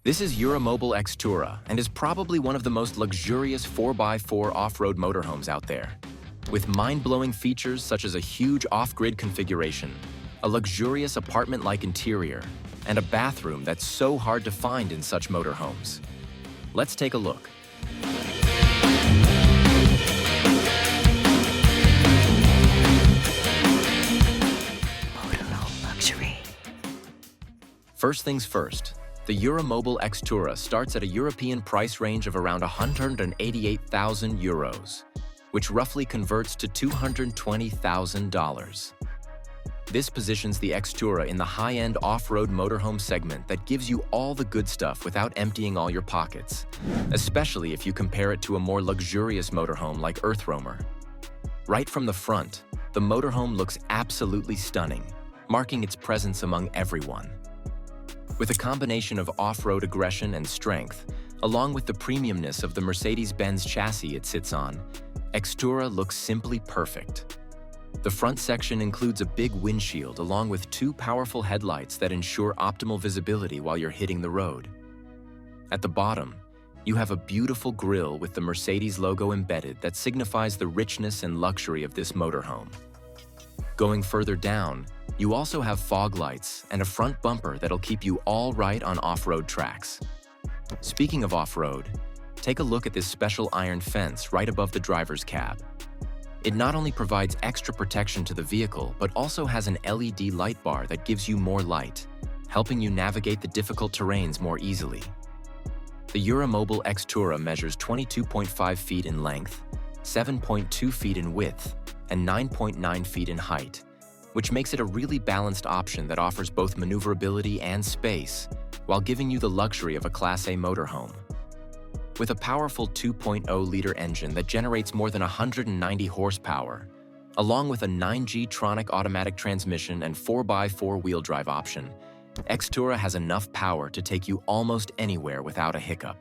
This is Eura Mobil Xtura and is probably one of the most luxurious 4x4 off-road motorhomes out there. With mind-blowing features such as a huge off-grid configuration, a luxurious apartment-like interior, and a bathroom that's so hard to find in such motorhomes. Let's take a look. Motorhome luxury. First things first, the Eura Mobil Xtura starts at a European price range of around 188,000 euros, which roughly converts to $220,000. This positions the Xtura in the high-end off-road motorhome segment that gives you all the good stuff without emptying all your pockets, especially if you compare it to a more luxurious motorhome like Earth Roamer. Right from the front, the motorhome looks absolutely stunning, marking its presence among everyone. With a combination of off-road aggression and strength, along with the premiumness of the Mercedes-Benz chassis it sits on, Xtura looks simply perfect. The front section includes a big windshield along with two powerful headlights that ensure optimal visibility while you're hitting the road. At the bottom, you have a beautiful grille with the Mercedes logo embedded that signifies the richness and luxury of this motorhome. Going further down, you also have fog lights and a front bumper that'll keep you all right on off-road tracks. Speaking of off-road, take a look at this special iron fence right above the driver's cab. It not only provides extra protection to the vehicle, but also has an LED light bar that gives you more light, helping you navigate the difficult terrains more easily. The Eura Mobil Xtura measures 22.5 feet in length, 7.2 feet in width, and 9.9 feet in height, which makes it a really balanced option that offers both maneuverability and space, while giving you the luxury of a Class A motorhome. With a powerful 2.0-liter engine that generates more than 190 horsepower, along with a 9G Tronic automatic transmission and 4x4 wheel drive option, Xtura has enough power to take you almost anywhere without a hiccup.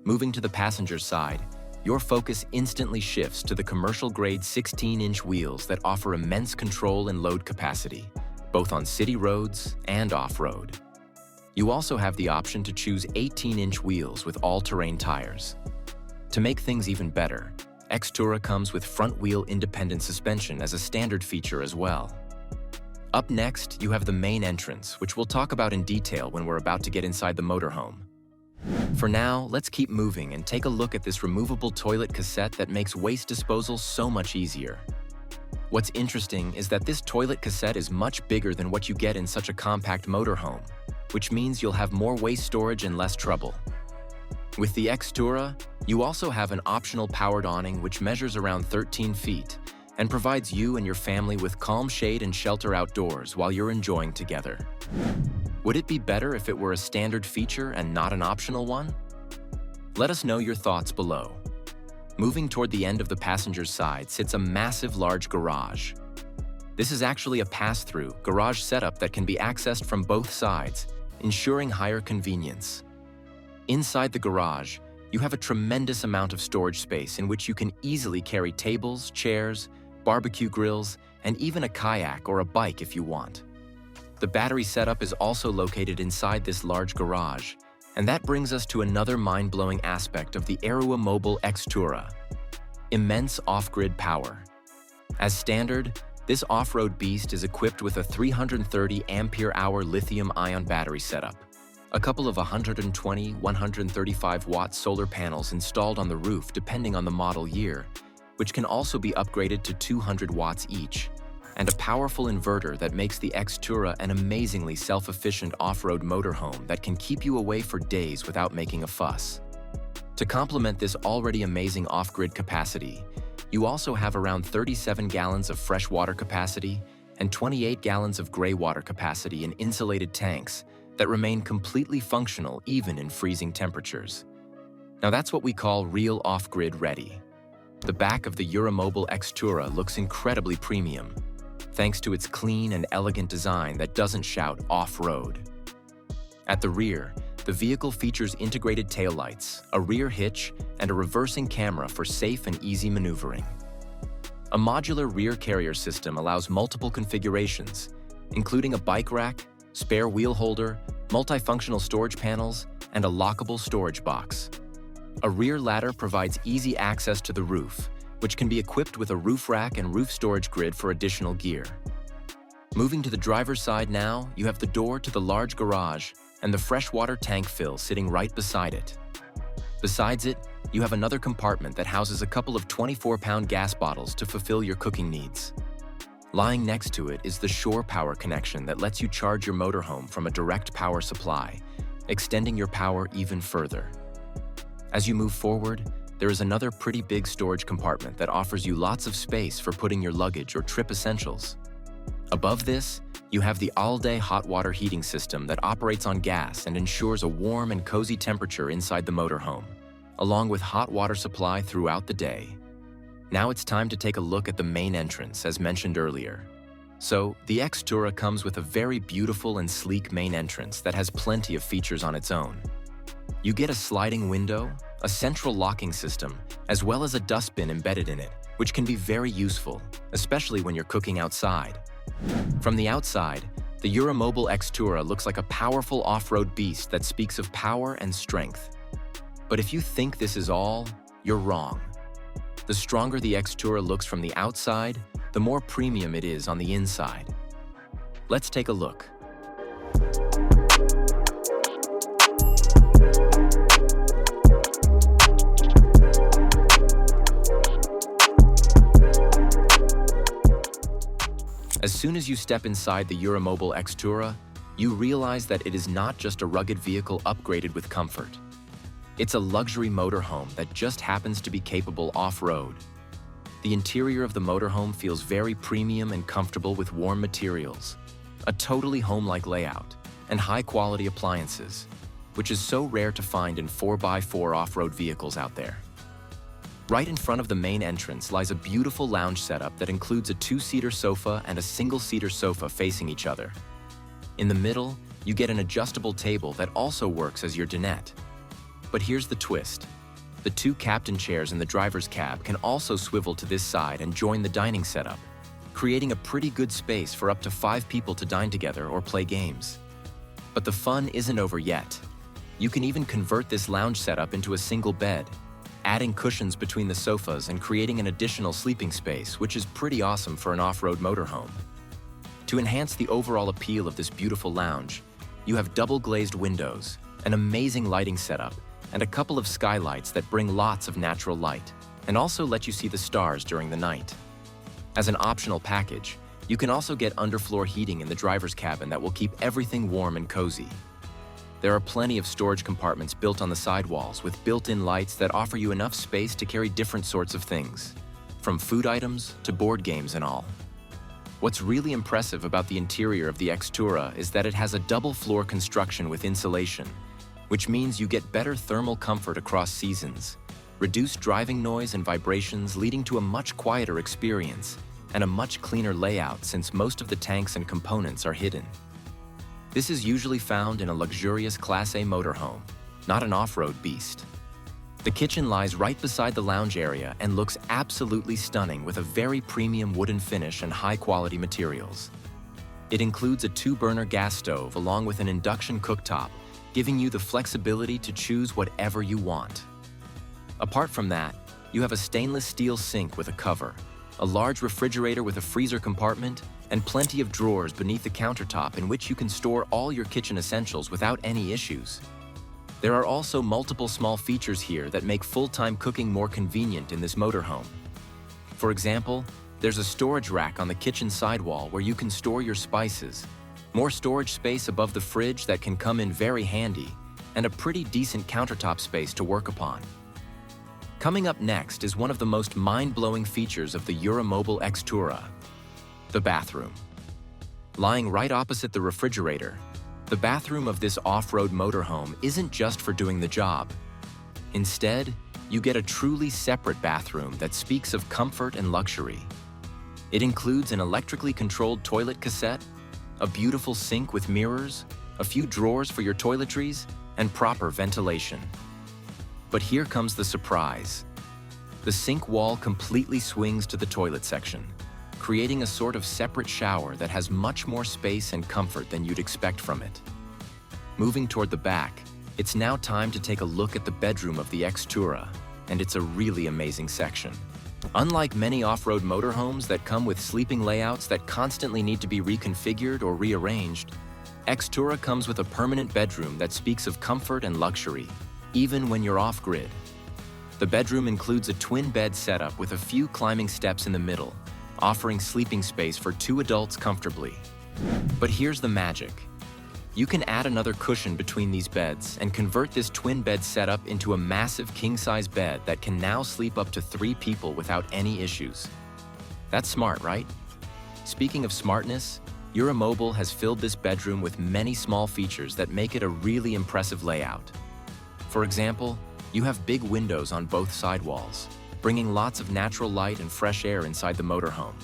Moving to the passenger side, your focus instantly shifts to the commercial-grade 16-inch wheels that offer immense control and load capacity, both on city roads and off-road. You also have the option to choose 18-inch wheels with all-terrain tires. To make things even better, Xtura comes with front-wheel independent suspension as a standard feature as well. Up next, you have the main entrance, which we'll talk about in detail when we're about to get inside the motorhome. For now, let's keep moving and take a look at this removable toilet cassette that makes waste disposal so much easier. What's interesting is that this toilet cassette is much bigger than what you get in such a compact motorhome, which means you'll have more waste storage and less trouble. With the Xtura, you also have an optional powered awning which measures around 13 feet and provides you and your family with calm shade and shelter outdoors while you're enjoying together. Would it be better if it were a standard feature and not an optional one? Let us know your thoughts below. Moving toward the end of the passenger's side sits a massive large garage. This is actually a pass-through garage setup that can be accessed from both sides, ensuring higher convenience. Inside the garage, you have a tremendous amount of storage space in which you can easily carry tables, chairs, barbecue grills, and even a kayak or a bike if you want. The battery setup is also located inside this large garage, and that brings us to another mind-blowing aspect of the Eura Mobil Xtura: immense off-grid power. As standard, this off-road beast is equipped with a 330 ampere-hour lithium-ion battery setup, a couple of 120, 135-watt solar panels installed on the roof depending on the model year, which can also be upgraded to 200 watts each, and a powerful inverter that makes the Xtura an amazingly self-efficient off-road motorhome that can keep you away for days without making a fuss. To complement this already amazing off-grid capacity, you also have around 37 gallons of fresh water capacity and 28 gallons of gray water capacity in insulated tanks that remain completely functional even in freezing temperatures. Now that's what we call real off-grid ready. The back of the Eura Mobil Xtura looks incredibly premium, thanks to its clean and elegant design that doesn't shout off-road. At the rear, the vehicle features integrated taillights, a rear hitch, and a reversing camera for safe and easy maneuvering. A modular rear carrier system allows multiple configurations, including a bike rack, spare wheel holder, multifunctional storage panels, and a lockable storage box. A rear ladder provides easy access to the roof, which can be equipped with a roof rack and roof storage grid for additional gear. Moving to the driver's side now, you have the door to the large garage and the freshwater tank fill sitting right beside it. Besides it, you have another compartment that houses a couple of 24-pound gas bottles to fulfill your cooking needs. Lying next to it is the shore power connection that lets you charge your motorhome from a direct power supply, extending your power even further. As you move forward, there is another pretty big storage compartment that offers you lots of space for putting your luggage or trip essentials. Above this, you have the all-day hot water heating system that operates on gas and ensures a warm and cozy temperature inside the motorhome, along with hot water supply throughout the day. Now it's time to take a look at the main entrance, as mentioned earlier. So, the Xtura comes with a very beautiful and sleek main entrance that has plenty of features on its own. You get a sliding window, a central locking system, as well as a dustbin embedded in it, which can be very useful, especially when you're cooking outside. From the outside, the Eura Mobil Xtura looks like a powerful off-road beast that speaks of power and strength. But if you think this is all, you're wrong. The stronger the Xtura looks from the outside, the more premium it is on the inside. Let's take a look. As soon as you step inside the Eura Mobil Xtura, you realize that it is not just a rugged vehicle upgraded with comfort. It's a luxury motorhome that just happens to be capable off-road. The interior of the motorhome feels very premium and comfortable with warm materials, a totally home-like layout, and high-quality appliances, which is so rare to find in 4x4 off-road vehicles out there. Right in front of the main entrance lies a beautiful lounge setup that includes a two-seater sofa and a single-seater sofa facing each other. In the middle, you get an adjustable table that also works as your dinette. But here's the twist. The two captain chairs in the driver's cab can also swivel to this side and join the dining setup, creating a pretty good space for up to 5 people to dine together or play games. But the fun isn't over yet. You can even convert this lounge setup into a single bed, adding cushions between the sofas and creating an additional sleeping space, which is pretty awesome for an off-road motorhome. To enhance the overall appeal of this beautiful lounge, you have double glazed windows, an amazing lighting setup, and a couple of skylights that bring lots of natural light, and also let you see the stars during the night. As an optional package, you can also get underfloor heating in the driver's cabin that will keep everything warm and cozy. There are plenty of storage compartments built on the sidewalls with built-in lights that offer you enough space to carry different sorts of things, from food items to board games and all. What's really impressive about the interior of the Xtura is that it has a double-floor construction with insulation, which means you get better thermal comfort across seasons, reduced driving noise and vibrations leading to a much quieter experience, and a much cleaner layout since most of the tanks and components are hidden. This is usually found in a luxurious Class A motorhome, not an off-road beast. The kitchen lies right beside the lounge area and looks absolutely stunning with a very premium wooden finish and high-quality materials. It includes a 2-burner gas stove along with an induction cooktop, giving you the flexibility to choose whatever you want. Apart from that, you have a stainless steel sink with a cover, a large refrigerator with a freezer compartment, and plenty of drawers beneath the countertop in which you can store all your kitchen essentials without any issues. There are also multiple small features here that make full-time cooking more convenient in this motorhome. For example, there's a storage rack on the kitchen sidewall where you can store your spices, more storage space above the fridge that can come in very handy, and a pretty decent countertop space to work upon. Coming up next is one of the most mind-blowing features of the Eura Mobil Xtura, the bathroom. Lying right opposite the refrigerator, the bathroom of this off-road motorhome isn't just for doing the job. Instead, you get a truly separate bathroom that speaks of comfort and luxury. It includes an electrically controlled toilet cassette, a beautiful sink with mirrors, a few drawers for your toiletries, and proper ventilation. But here comes the surprise. The sink wall completely swings to the toilet section, creating a sort of separate shower that has much more space and comfort than you'd expect from it. Moving toward the back, It's now time to take a look at the bedroom of the Xtura, and it's a really amazing section. Unlike many off-road motorhomes that come with sleeping layouts that constantly need to be reconfigured or rearranged, Xtura comes with a permanent bedroom that speaks of comfort and luxury, even when you're off-grid. The bedroom includes a twin bed setup with a few climbing steps in the middle, offering sleeping space for 2 adults comfortably. But here's the magic. You can add another cushion between these beds and convert this twin bed setup into a massive king-size bed that can now sleep up to 3 people without any issues. That's smart, right? Speaking of smartness, Eura Mobil has filled this bedroom with many small features that make it a really impressive layout. For example, you have big windows on both side walls, bringing lots of natural light and fresh air inside the motorhome.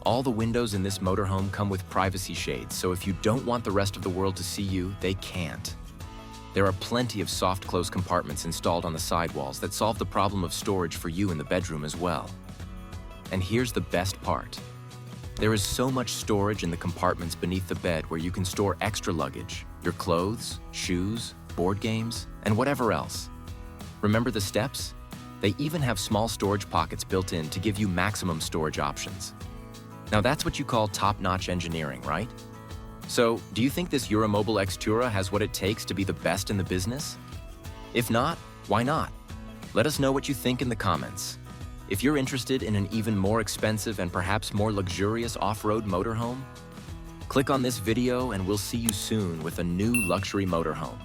All the windows in this motorhome come with privacy shades, so if you don't want the rest of the world to see you, they can't. There are plenty of soft-close compartments installed on the sidewalls that solve the problem of storage for you in the bedroom as well. And here's the best part. There is so much storage in the compartments beneath the bed where you can store extra luggage, your clothes, shoes, board games, and whatever else. Remember the steps? They even have small storage pockets built in to give you maximum storage options. Now that's what you call top-notch engineering, right? So, do you think this Eura Mobil Xtura has what it takes to be the best in the business? If not, why not? Let us know what you think in the comments. If you're interested in an even more expensive and perhaps more luxurious off-road motorhome, click on this video and we'll see you soon with a new luxury motorhome.